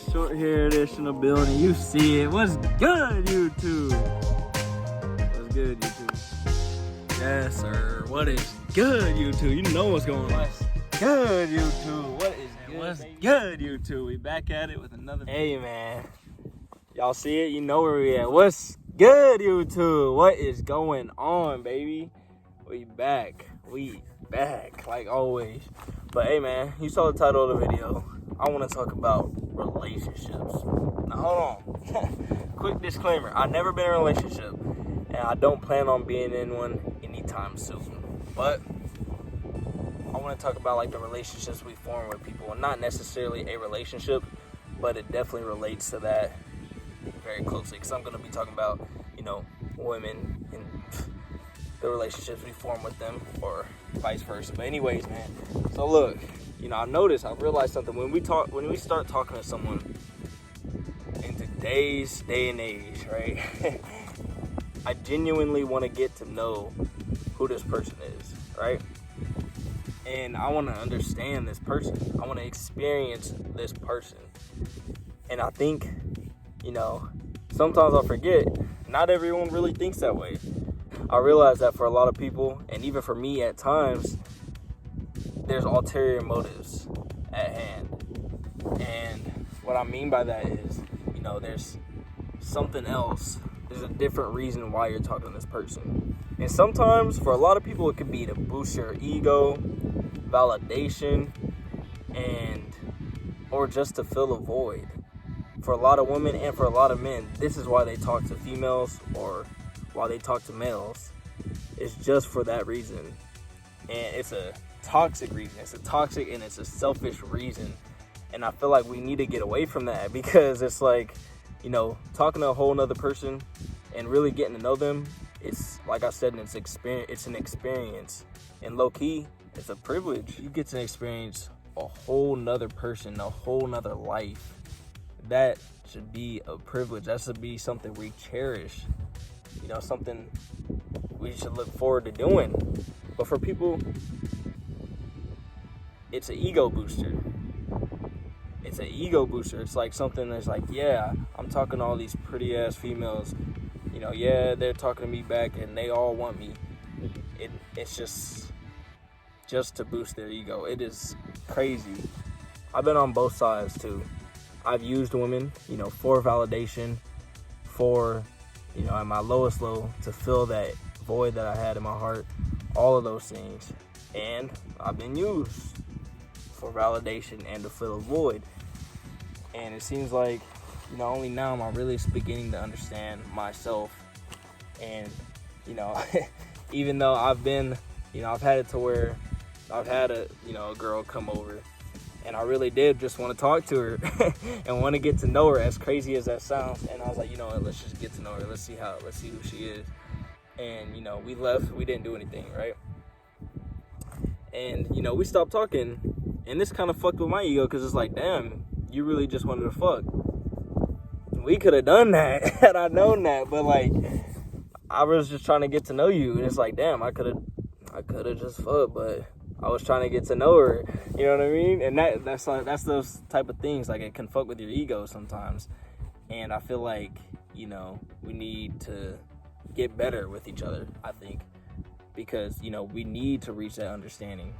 Short hair edition in the building. You see it. What's good, YouTube? What's good, YouTube? Yes, sir. What is good, YouTube? You know what's going on. What's good, YouTube? What is good? What's good, YouTube? We back at it with another. Hey, man. Y'all see it? You know where we at. What's good, YouTube? What is going on, baby? We back. We back, like always. But hey, man, you saw the title of the video. I want to talk about relationships. Now, hold on. Quick disclaimer. I've never been in a relationship, and I don't plan on being in one anytime soon. But I want to talk about, like, the relationships we form with people. And not necessarily a relationship, but it definitely relates to that very closely. Because I'm going to be talking about, you know, women and the relationships we form with them, or vice versa. But anyways, man, so look, you know, I've realized something. When we start talking to someone in today's day and age, right? I genuinely want to get to know who this person is, right? And I want to understand this person. I want to experience this person. And I think, you know, sometimes I forget, not everyone really thinks that way. I realize that for a lot of people, and even for me at times, there's ulterior motives at hand. And what I mean by that is, you know, there's something else. There's a different reason why you're talking to this person. And sometimes, for a lot of people, it could be to boost your ego, validation, or just to fill a void. For a lot of women and for a lot of men, this is why they talk to females or why they talk to males. It's just for that reason. And it's a toxic reason. It's a toxic and it's a selfish reason. And I feel like we need to get away from that, because it's like, you know, talking to a whole nother person and really getting to know them, it's, like I said, it's an experience. And low key, it's a privilege. You get to experience a whole nother person, a whole nother life. That should be a privilege. That should be something we cherish. You know, something we should look forward to doing. But for people, it's an ego booster. It's an ego booster. It's like something that's like, yeah, I'm talking to all these pretty ass females. You know, yeah, they're talking to me back and they all want me. It's just to boost their ego. It is crazy. I've been on both sides too. I've used women, you know, for validation, for, you know, at my lowest low, to fill that void that I had in my heart, all of those things. And I've been used for validation and to fill a void. And it seems like, you know, only now am I really beginning to understand myself. And, you know, even though I've been, you know, I've had it to where I've had a girl come over, and I really did just want to talk to her and want to get to know her, as crazy as that sounds. And I was like, you know what, let's just get to know her. Let's see who she is. And, you know, we left. We didn't do anything, right? And, you know, we stopped talking. And this kind of fucked with my ego, because it's like, damn, you really just wanted to fuck. We could have done that had I known that. But, like, I was just trying to get to know you. And it's like, damn, I could have just fucked, but I was trying to get to know her, you know what I mean? And that's those type of things, like, it can fuck with your ego sometimes. And I feel like, you know, we need to get better with each other, I think, because, you know, we need to reach that understanding.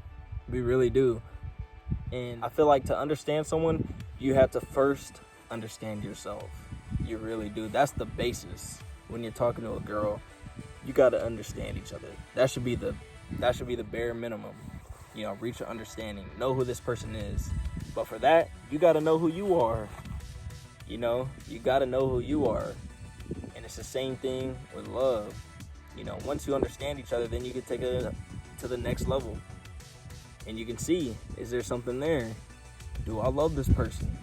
We really do. And I feel like to understand someone, you have to first understand yourself. You really do. That's the basis. When you're talking to a girl, you got to understand each other. That should be the bare minimum. You know, reach an understanding, know who this person is. But for that, you got to know who you are. You know, you got to know who you are. And it's the same thing with love. You know, once you understand each other, then you can take it to the next level. And you can see, is there something there? Do I love this person?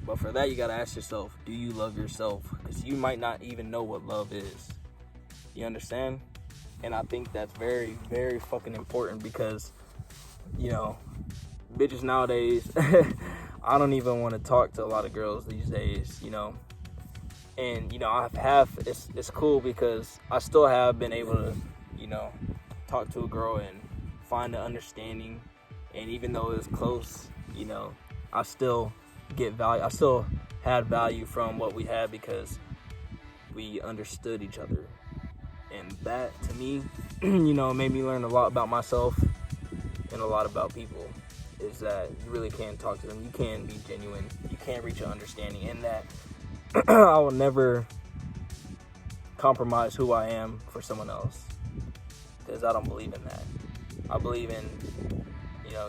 But for that, you got to ask yourself, do you love yourself? Because you might not even know what love is. You understand? And I think that's very, very fucking important, because, you know, bitches nowadays, I don't even want to talk to a lot of girls these days, you know. And, you know, it's cool because I still have been able to, you know, talk to a girl and find an understanding. And even though it's close, you know, I still get value. I still had value from what we had because we understood each other. And that, to me, made me learn a lot about myself and a lot about people, is that you really can talk to them. You can be genuine. You can reach an understanding. And that I will never compromise who I am for someone else, because I don't believe in that. I believe in,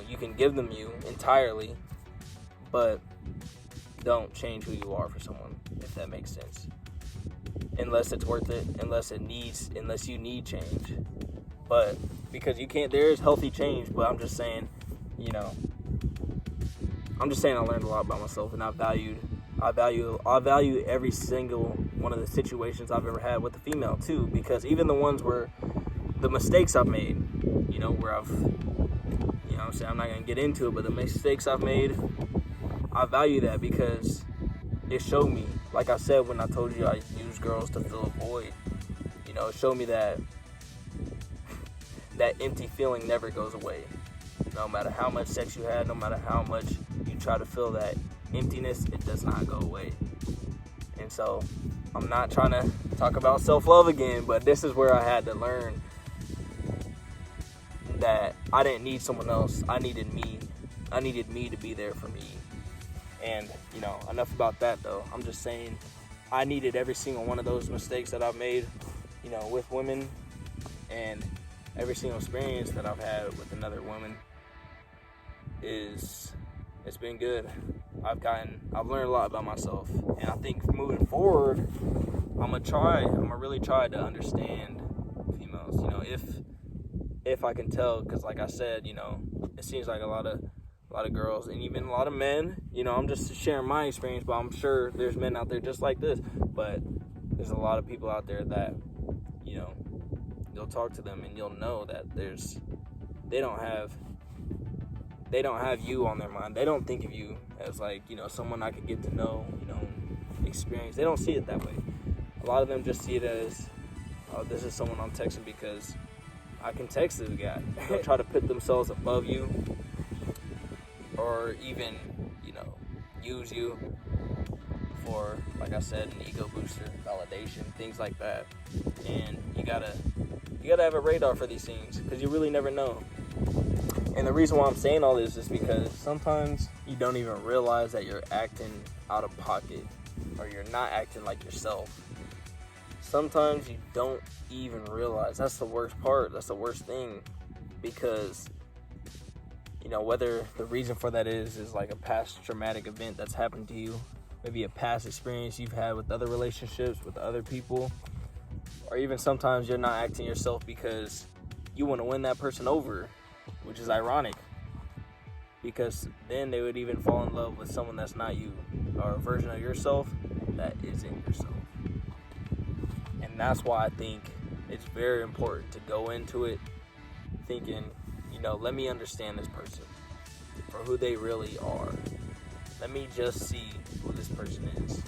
you can give them you entirely, but don't change who you are for someone, if that makes sense. Unless it's worth it, unless you need change. But because there is healthy change, but I'm just saying, I learned a lot about myself, and I value every single one of the situations I've ever had with a female too, because even the ones where the mistakes I've made, where I'm not gonna get into it, but the mistakes I've made, I value that because it showed me, like I said when I told you I use girls to fill a void, it showed me that empty feeling never goes away. No matter how much sex you had, no matter how much you try to fill that emptiness, it does not go away. And so I'm not trying to talk about self-love again, but this is where I had to learn that I didn't need someone else. I needed me. I needed me to be there for me. And, enough about that though. I'm just saying I needed every single one of those mistakes that I've made, with women, and every single experience that I've had with another woman it's been good. I've learned a lot about myself, and I think moving forward, I'm gonna really try to understand females, if I can tell, because like I said, it seems like a lot of girls and even a lot of men, I'm just sharing my experience, but I'm sure there's men out there just like this, but there's a lot of people out there that, you'll talk to them and you'll know that they don't have you on their mind. They don't think of you as like, someone I could get to know, experience. They don't see it that way. A lot of them just see it as, oh, this is someone I'm texting because I can text this guy. They'll try to put themselves above you, or even, use you for, like I said, an ego booster, validation, things like that. And you gotta have a radar for these things, because you really never know. And the reason why I'm saying all this is because sometimes you don't even realize that you're acting out of pocket, or you're not acting like yourself. Sometimes you don't even realize. That's the worst part. That's the worst thing, because whether the reason for that is like a past traumatic event that's happened to you, maybe a past experience you've had with other relationships, with other people, or even sometimes you're not acting yourself because you want to win that person over, which is ironic, because then they would even fall in love with someone that's not you, or a version of yourself that isn't yourself. And that's why I think it's very important to go into it thinking, let me understand this person for who they really are. Let me just see who this person is.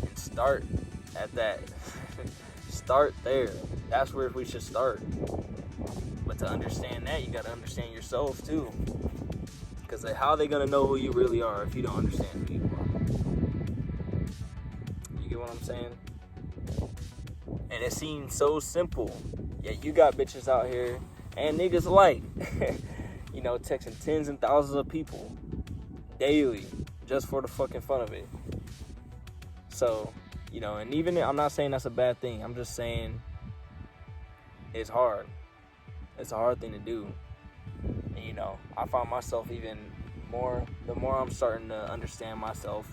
And start at that. Start there. That's where we should start. But to understand that, you got to understand yourself too. Because how are they going to know who you really are if you don't understand who you are? You get what I'm saying? And it seems so simple. Yet you got bitches out here and niggas alike, texting tens and thousands of people daily just for the fucking fun of it. So, and even I'm not saying that's a bad thing. I'm just saying it's hard. It's a hard thing to do. And, I find myself even more, the more I'm starting to understand myself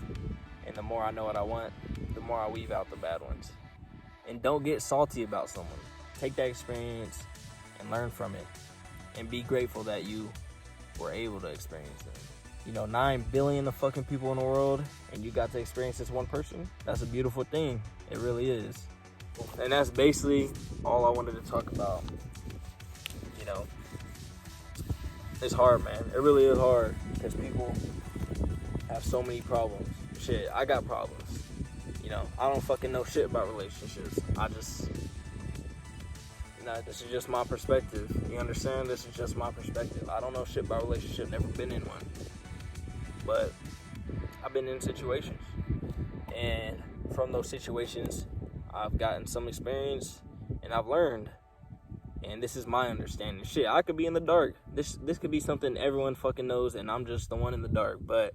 and the more I know what I want, the more I weave out the bad ones. And don't get salty about someone. Take that experience and learn from it, and be grateful that you were able to experience it. 9 billion of fucking people in the world, and you got to experience this one person. That's a beautiful thing. It really is. And that's basically all I wanted to talk about. It's hard, man. It really is hard, because people have so many problems. Shit, I got problems. I don't fucking know shit about relationships. This is just my perspective. You understand? This is just my perspective. I don't know shit about relationships. Never been in one. But I've been in situations, and from those situations, I've gotten some experience, and I've learned. And this is my understanding. Shit, I could be in the dark. This could be something everyone fucking knows, and I'm just the one in the dark. But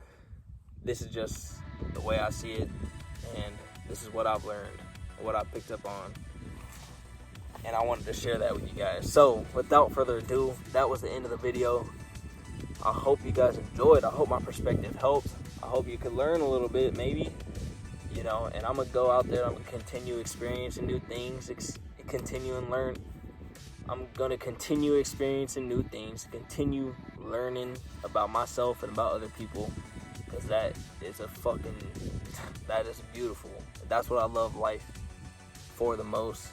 this is just the way I see it, and this is what I've learned, what I picked up on. And I wanted to share that with you guys. So, without further ado, that was the end of the video. I hope you guys enjoyed. I hope my perspective helped. I hope you could learn a little bit, maybe. You know, and I'm going to go out there. I'm going to continue experiencing new things, continue and learn. I'm going to continue experiencing new things, continue learning about myself and about other people, because that is beautiful. That's what I love life for the most,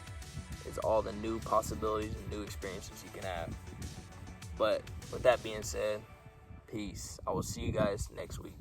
is all the new possibilities and new experiences you can have. But with that being said, peace. I will see you guys next week.